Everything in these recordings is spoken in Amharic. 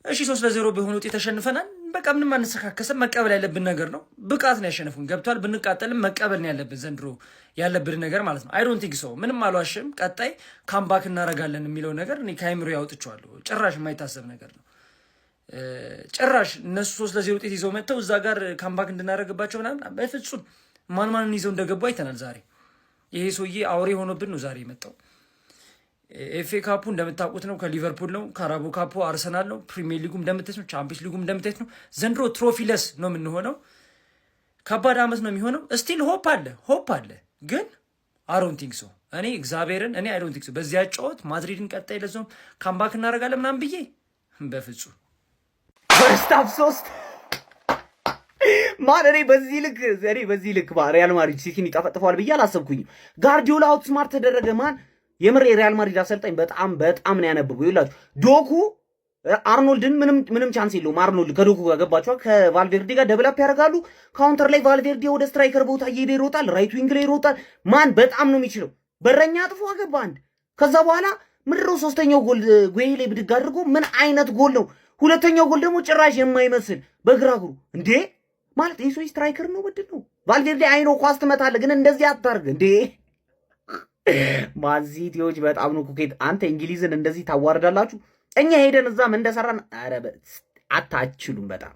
እሺ 3-0 በሆነ ውጤት ተሸንፈናል። በቃ ምንም አንሰካከሰም። መቀበል ያለብን ነገር ነው። ብቃት ነው ያሸነፉን። ገብቷል። ብንቃጠልም መቀበል ነው ያለብን ዘንድሮ ያለብን ነገር ማለት ነው። አይ ዶንት ቲንክ ሶ ምንም አልዋሽም። ቀጣይ ካምባክ እናረጋለን የሚለው ነገር እኔ ከአይምሮ ያውጥቸዋለሁ። ጭራሽ የማይታሰብ ነገር ነው። ጭራሽ እነሱ 3-0 ውጤት ይዘው መጥተው እዛ ጋር ካምባክ እንድናደርግባቸው ምናምን በፍጹም ማንን ይዘው እንደገቡ አይተናል። ዛሬ ይሄ ሰውዬ አውሬ ሆኖብን ነው ዛሬ የመጣው። ኤፍኤ ካፑ እንደምታውቁት ነው ከሊቨርፑል ነው። ካራቦ ካፑ አርሰናል ነው። ፕሪሚየር ሊጉም እንደምታዩት ነው። ቻምፒየንስ ሊጉም እንደምታዩት ነው። ዘንድሮ ትሮፊለስ ነው የምንሆነው። ከባድ አመት ነው የሚሆነው። ስቲል ሆፕ አለ ግን አይ ዶንት ቲንክ ሶ እኔ እግዚአብሔርን አይ ዶንት ቲንክ ሶ በዚያ ጨዋታ ማድሪድን ቀጣይ ለዞም ካምባክ እናደርጋለን ምናምን ብዬ በፍጹም ፈርስት ሃፍ 3 ማን እኔ በዚህ ልክ ሪያል ማድሪድ ሲቲን ይጠፈጥፈዋል ብዬ አላሰብኩኝም። ጋርዲዮላ አውትስማርት ተደረገ። ማን የምር የሪያል ማድሪድ አሰልጣኝ በጣም ነው ያነበበው። ይላችሁ ዶኩ አርኖልድን ምንም ቻንስ የለውም። አርኖልድ ከዶኩ ጋር ገባችኋ ከቫልቬርዴ ጋር ደብል አፕ ያደርጋሉ። ካውንተር ላይ ቫልቬርዴ ወደ ስትራይከር ቦታ እየሄደ ይሮጣል። ራይት ዊንግ ላይ ይሮጣል። ማን በጣም ነው የሚችለው። በረኛ አጥፎ አገባ አንድ። ከዛ በኋላ ምድሮ ሶስተኛው ጎል ጎይ ላይ ብድግ አድርጎ ምን አይነት ጎል ነው! ሁለተኛው ጎል ደግሞ ጭራሽ የማይመስል በግራ እግሩ እንዴ! ማለት ይሄ ስትራይከር ነው ምንድን ነው? ቫልቬርዴ አይኖ ኳስ ትመታለህ ግን እንደዚህ አታርግ እንዴ! ማዚቲዎች በጣም ነው ኩኬት። አንተ እንግሊዝን እንደዚህ ታዋርዳላችሁ። እኛ ሄደን እዛም እንደሰራን አታችሉም። በጣም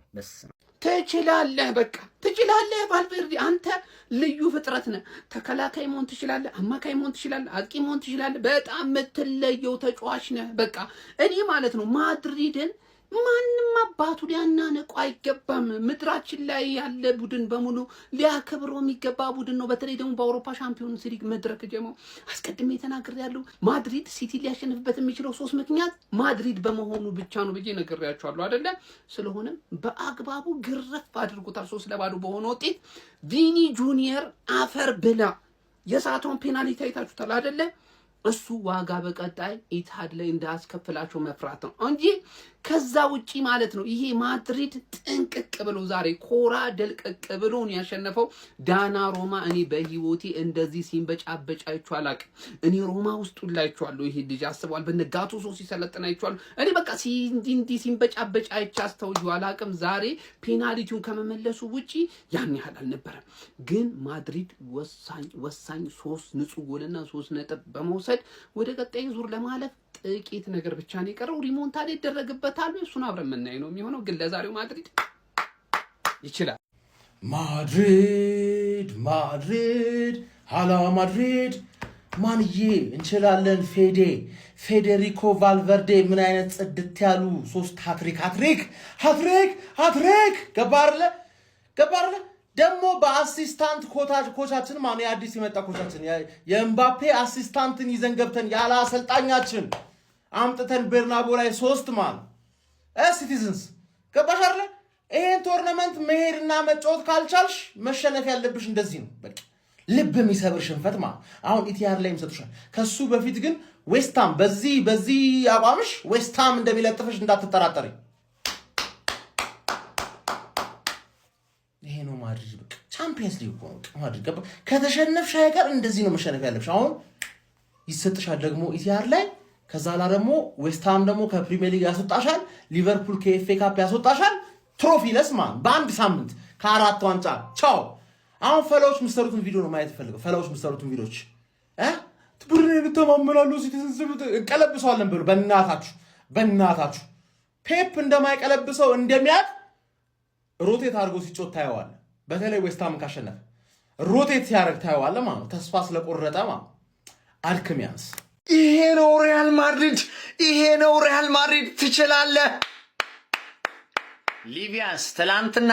ትችላለህ፣ በቃ ትችላለህ። ቫልቬርዴ አንተ ልዩ ፍጥረት ነህ። ተከላካይ መሆን ትችላለህ፣ አማካይ መሆን ትችላለህ፣ አጥቂ መሆን ትችላለህ። በጣም የምትለየው ተጫዋች ነህ። በቃ እኔ ማለት ነው ማድሪድን ማንም አባቱ ሊያናነቁ አይገባም። ምድራችን ላይ ያለ ቡድን በሙሉ ሊያከብረው የሚገባ ቡድን ነው። በተለይ ደግሞ በአውሮፓ ሻምፒዮንስ ሊግ መድረክ ጀመው አስቀድሜ ተናግሬያለሁ። ማድሪድ ሲቲ ሊያሸንፍበት የሚችለው 3 ምክንያት ማድሪድ በመሆኑ ብቻ ነው ብዬ ነግሬያቸዋለሁ አይደለ? ስለሆነም በአግባቡ ግረፍ አድርጎታል 3-0 በሆነ ውጤት። ቪኒ ጁኒየር አፈር ብላ የሳተውን ፔናልቲ አይታችሁታል አይደለ? እሱ ዋጋ በቀጣይ ኢትሃድ ላይ እንዳያስከፍላቸው መፍራት ነው እንጂ ከዛ ውጪ ማለት ነው። ይሄ ማድሪድ ጥንቅቅ ብሎ ዛሬ ኮራ ደልቀቅ ብሎ ነው ያሸነፈው። ዳና ሮማ እኔ በህይወቴ እንደዚህ ሲንበጫበጭ አይቼው አላውቅም። እኔ ሮማ ውስጥ ሁላችኋለሁ። ይሄ ልጅ አስበዋል። በነጋቱ ሶ ሲሰለጥን አይቼዋለሁ። እኔ በቃ እንዲህ ሲንበጫበጭ አይቼ አስተውዬው አላውቅም። ዛሬ ፔናልቲውን ከመመለሱ ውጪ ያን ያህል አልነበረም። ግን ማድሪድ ወሳኝ 3 ንጹህ ጎልና 3 ነጥብ በመውሰድ ወደ ቀጣይ ዙር ለማለፍ ጥቂት ነገር ብቻ ነው የቀረው። ሪሞንታዳ ይደረግበታል። እሱን አብረን የምናይ ነው የሚሆነው። ግን ለዛሬው ማድሪድ ይችላል። ማድሪድ ሃላ ማድሪድ ማንዬ እንችላለን። ፌዴሪኮ ቫልቨርዴ ምን አይነት ጽድት ያሉ 3 ሃትሪክ ገባርለ ደግሞ በአሲስታንት ኮቻችን ማነው የአዲስ የመጣ ኮቻችን የኤምባፔ አሲስታንትን ይዘን ገብተን ያለ አሰልጣኛችን አምጥተን ቤርናቦ ላይ 3 ሲቲዝንስ ገባሽ አይደል? ይሄን ቶርናመንት መሄድና መጫወት ካልቻልሽ መሸነፍ ያለብሽ እንደዚህ ነው። በቃ ልብ የሚሰብር ሽንፈት አሁን ኢቲአር ላይ ይሰጡሻል። ከሱ በፊት ግን ዌስትሃም በዚህ አቋምሽ ዌስትሃም እንደሚለጥፍሽ እንዳትጠራጠሪ። ይሄ ነው ማድሪድ። በቃ ቻምፒየንስ ሊግ እኮ ነው ማድሪድ። ገባ ከተሸነፍሽ አይቀር እንደዚህ ነው መሸነፍ ያለብሽ። አሁን ይሰጥሻል ደግሞ ኢቲአር ላይ። ከዛ ላይ ደግሞ ዌስትሃም ደግሞ ከፕሪሚየር ሊግ ያስወጣሻል። ሊቨርፑል ከኤፍኤ ካፕ ያስወጣሻል። ትሮፊለስ በአንድ ሳምንት ከ4 ዋንጫ ቻው። አሁን ፈላዎች ምሰሩትን ቪዲዮ ነው ማየት ፈልገው። ፈላዎች ምሰሩትን ቪዲዮች ቡድን ብትማመናሉ ሲተሰብት እንቀለብሰዋለን ብሎ በእናታችሁ ፔፕ እንደማይቀለብሰው እንደሚያቅ ሮቴት አድርጎ ሲጮት ታየዋለ። በተለይ ዌስትሃም ካሸነፈ ሮቴት ሲያደርግ ታየዋለ ማለት ተስፋ ስለቆረጠ አድክሚያንስ። ይሄ ነው ሪያል ማድሪድ ትችላለህ። ሊቪያንስ ትላንትና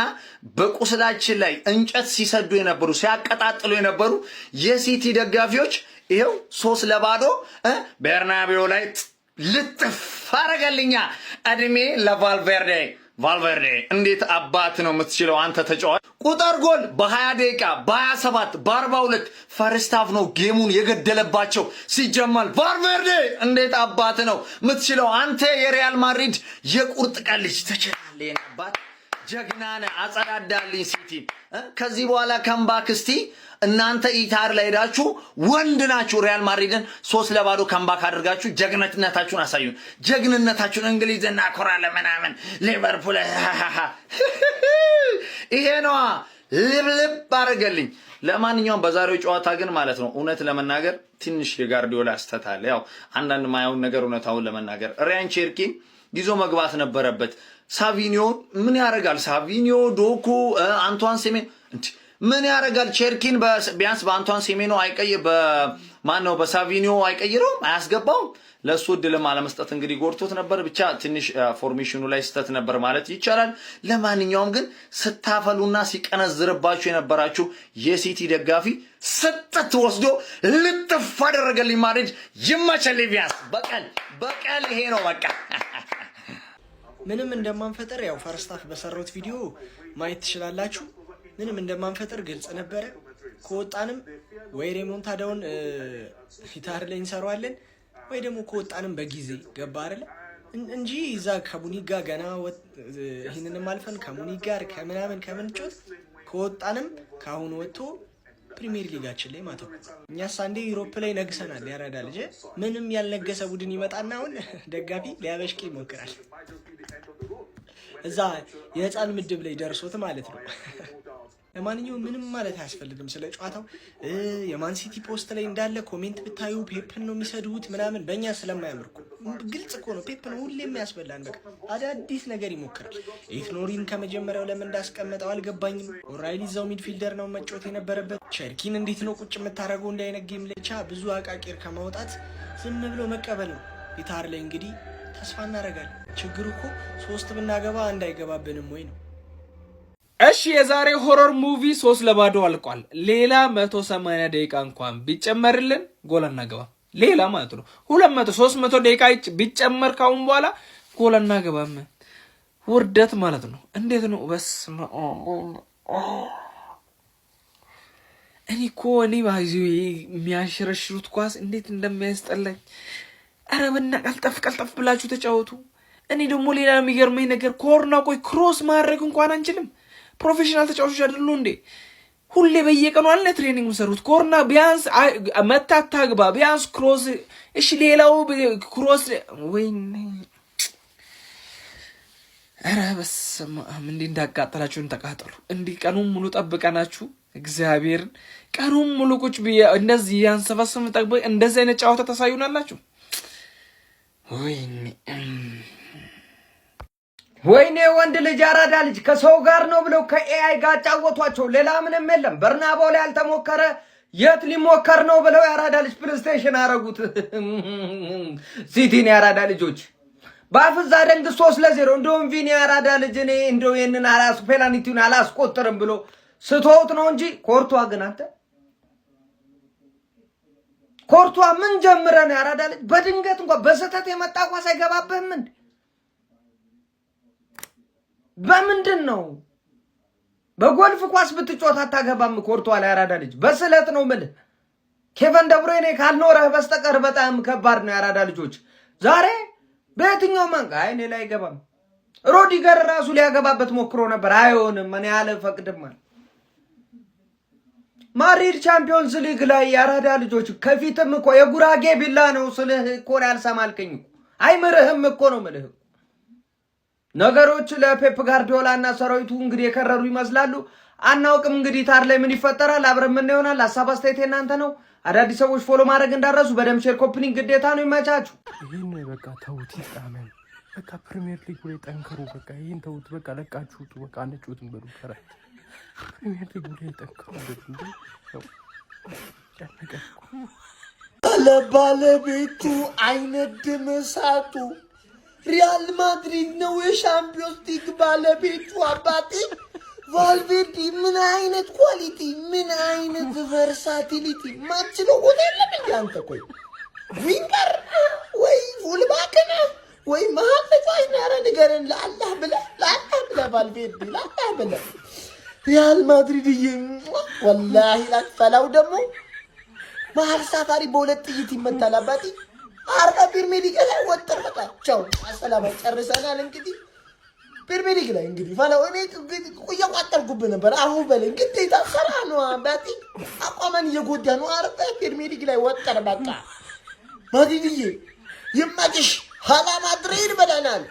በቁስላችን ላይ እንጨት ሲሰዱ የነበሩ ሲያቀጣጥሉ የነበሩ የሲቲ ደጋፊዎች ይሄው 3-0 ቤርናቤው ላይ ልጥፍ አረገልኛ። እድሜ ለቫልቬርዴ እንዴት አባት ነው የምትችለው አንተ ተጫዋች። ቁጥር ጎል በ20 ደቂቃ በ27 በ42 ፈርስት ሃፍ ነው ጌሙን የገደለባቸው። ሲጀመር ቫልቬርዴ እንዴት አባት ነው የምትችለው አንተ የሪያል ማድሪድ የቁርጥ ቀን ልጅ። ትችላለህ አባት ጀግናነ አጸዳዳልኝ ሲቲ ከዚህ በኋላ ካምባክ እስቲ እናንተ ኢታር ላይ ሄዳችሁ ወንድ ናችሁ ሪያል ማድሪድን 3-0 ካምባክ አድርጋችሁ ጀግንነታችሁን አሳዩን ጀግንነታችሁን እንግሊዝና ኮራለ ምናምን ሊቨርፑል ይሄ ነው ልብልብ አረገልኝ ለማንኛውም በዛሬው ጨዋታ ግን ማለት ነው እውነት ለመናገር ትንሽ የጋርዲዮላ አስተታለ ያው አንዳንድ ማያውን ነገር እውነታውን ለመናገር ሪያን ቼርኪ ይዞ መግባት ነበረበት ሳቪኒዮ ምን ያረጋል ሳቪኒዮ ዶኩ አንቷን ሴሜን ምን ያረጋል ቼርኪን ቢያንስ በአንቷን ሴሜኖ አይቀይ በማን ነው በሳቪኒዮ አይቀይረው አያስገባው ለሱ ድልም አለመስጠት እንግዲህ ጎርቶት ነበር ብቻ ትንሽ ፎርሜሽኑ ላይ ስተት ነበር ማለት ይቻላል ለማንኛውም ግን ስታፈሉና ሲቀነዝርባችሁ የነበራችሁ የሲቲ ደጋፊ ስጥት ወስዶ ልጥፍ አደረገልኝ ማድሪድ ይመቸል ቢያንስ በቀል ይሄ ነው በቃ ምንም እንደማንፈጠር ያው ፈርስት ሃፍ በሰራሁት ቪዲዮ ማየት ትችላላችሁ ምንም እንደማንፈጠር ግልጽ ነበር ከወጣንም ወይ ሬሞንታዳውን ፊታር ላይ እንሰራዋለን ወይ ደግሞ ከወጣንም በጊዜ ገባ አይደል እንጂ እዛ ከሙኒክ ጋር ገና ይሄንንም አልፈን ከሙኒክ ጋር ከምናምን ከምንጮት ከወጣንም ካሁን ወጥቶ ፕሪሚየር ሊጋችን ላይ ማተው እኛስ አንዴ ዩሮፕ ላይ ነግሰናል ያራዳ ልጅ ምንም ያልነገሰ ቡድን ይመጣና አሁን ደጋፊ ሊያበሽቅ ይሞክራል እዛ የህፃን ምድብ ላይ ደርሶት ማለት ነው ለማንኛውም ምንም ማለት አያስፈልግም ስለ ጨዋታው የማን ሲቲ ፖስት ላይ እንዳለ ኮሜንት ብታዩ ፔፕን ነው የሚሰዱት ምናምን በእኛ ስለማያምርኩ ግልጽ እኮ ነው ፔፕን ሁሌም ያስበላን በቃ አዳዲስ ነገር ይሞክራል ኢትኖሪን ከመጀመሪያው ለምን እንዳስቀመጠው አልገባኝም ኦራይሊ ዛው ሚድፊልደር ነው መጫወት የነበረበት ቸርኪን እንዴት ነው ቁጭ የምታረገው እንዳይነገም ለቻ ብዙ አቃቂር ከማውጣት ዝም ብሎ መቀበል ነው ፒታር ላይ እንግዲህ ተስፋ እናደርጋለን ችግሩ እኮ 3 ብናገባ እንዳይገባብንም ወይ ነው እሺ የዛሬ ሆረር ሙቪ 3-0 አልቋል ሌላ 180 ደቂቃ እንኳን ቢጨመርልን ጎል እናገባ ሌላ ማለት ነው 200 300 ደቂቃ ቢጨመር ካሁን በኋላ ጎል እናገባም ውርደት ማለት ነው እንዴት ነው በስመ እኔ ባይዙ የሚያሽረሽሩት ኳስ እንዴት እንደሚያስጠላኝ አረብና ቀልጠፍ ብላችሁ ተጫወቱ እኔ ደግሞ ሌላ የሚገርመኝ ነገር ኮርና ቆይ ክሮስ ማድረግ እንኳን አንችልም ፕሮፌሽናል ተጫዋቾች አይደሉ እንዴ ሁሌ በየቀኑ አለ ትሬኒንግ መሰሩት ኮርና ቢያንስ መታታግባ ቢያንስ ክሮስ እሺ ሌላው ክሮስ ወይኔ አረ በስመ አብ እንዴ እንዳቃጠላችሁን ተቃጠሉ እንዴ ቀኑን ሙሉ ጠብቀናችሁ እግዚአብሔርን ቀኑን ሙሉ ቁጭ እንደዚህ ያንሰፈሰፈ ጠብቀ እንደዚህ አይነት ጨዋታ ተሳዩናላችሁ ወይኔ ወንድ ልጅ አራዳ ልጅ ከሰው ጋር ነው ብለው ከኤአይ ጋር ጫወቷቸው ሌላ ምንም የለም በርናባው ላይ ያልተሞከረ የት ሊሞከር ነው ብለው ያራዳ ልጅ ፕሌይስቴሽን አረጉት ሲቲን ያራዳ ልጆች ባፍዛ ደንግ 3-0 እንደውም ቪኒ ያራዳ ልጅ እኔ እንደው የነን አራስ ፔናልቲውን አላስቆጥርም ብሎ ስተውት ነው እንጂ ኮርቷ ግን አንተ ኮርቷ ምን ጀምረን ያራዳ ልጅ በድንገት እንኳን በስተት የመጣ ኳስ አይገባብህም እንዴ በምንድን ነው በጎልፍ ኳስ ብትጮት አታገባም ኮርቷ ላይ ያራዳ ልጅ በስለት ነው ምን ኬቨን ደብሮይኔ ካልኖረህ በስተቀር በጣም ከባድ ነው ያራዳ ልጆች ዛሬ በየትኛው መንጋ አይኔ ላይ አይገባም ሮዲገር ራሱ ሊያገባበት ሞክሮ ነበር አይሆንም እኔ አልፈቅድም ማድሪድ ቻምፒዮንስ ሊግ ላይ ያራዳ ልጆች ከፊትም እኮ የጉራጌ ቢላ ነው ስልህ እኮ ያልሰማልከኝ አይምርህም እኮ ነው ምልህ ነገሮች ለፔፕ ጋርዲዮላ እና ሰራዊቱ እንግዲህ የከረሩ ይመስላሉ አናውቅም እንግዲህ ታር ላይ ምን ይፈጠራል አብረን ምን ይሆናል ሐሳብ አስተያየት እናንተ ነው አዳዲስ ሰዎች ፎሎ ማድረግ እንዳረሱ በደም ሼር ኮፒሊንግ ግዴታ ነው ይመቻችሁ ይሄን በቃ ተውት ይጣመን በቃ ፕሪሚየር ሊግ ላይ ጠንከሩ በቃ ይሄን ተውት በቃ ለቃችሁ በቃ አንጮትን በሉ ከራ ፕሪሚየር ሊግ ላይ ጠንከሩ እንዴ ነው ያነቀቁ ለባለቤቱ አይነድም እሳቱ ሪያል ማድሪድ ነው የሻምፒዮንስ ሊግ ባለቤቱ አባቴ ቫልቬርዲ ምን አይነት ኳሊቲ ምን አይነት ቨርሳቲሊቲ ማችለው ወደ የለም እንዴ አንተ ቆይ ዊንገር ወይ ፉልባክ ነው ወይ መሀል ተጫዋች ነው ኧረ ንገረን ለአላህ ብለህ ቫልቬርዲ ለአላህ ብለህ ሪያል ማድሪድ ወላሂ ላትፈላው ደግሞ መሀል ሳፋሪ በሁለት ጥይት ይመታል አባቴ አርባ ፕሪሚየር ሊግ ላይ ወጥር በቃ ቻው አሰላም ጨርሰናል እንግዲህ ፕሪሚየር ሊግ ላይ እንግዲህ ፈላው እኔ እየቋጠርኩብህ ነበር። አሁን በለኝ ግዴታ ስራ ነው አባቴ። አቋመን እየጎዳ ነው። አረፈ ፕሪሚየር ሊግ ላይ ወጠር በቃ ማዲድዬ ይመችሽ። ሀላ ማድሪድ በለናል።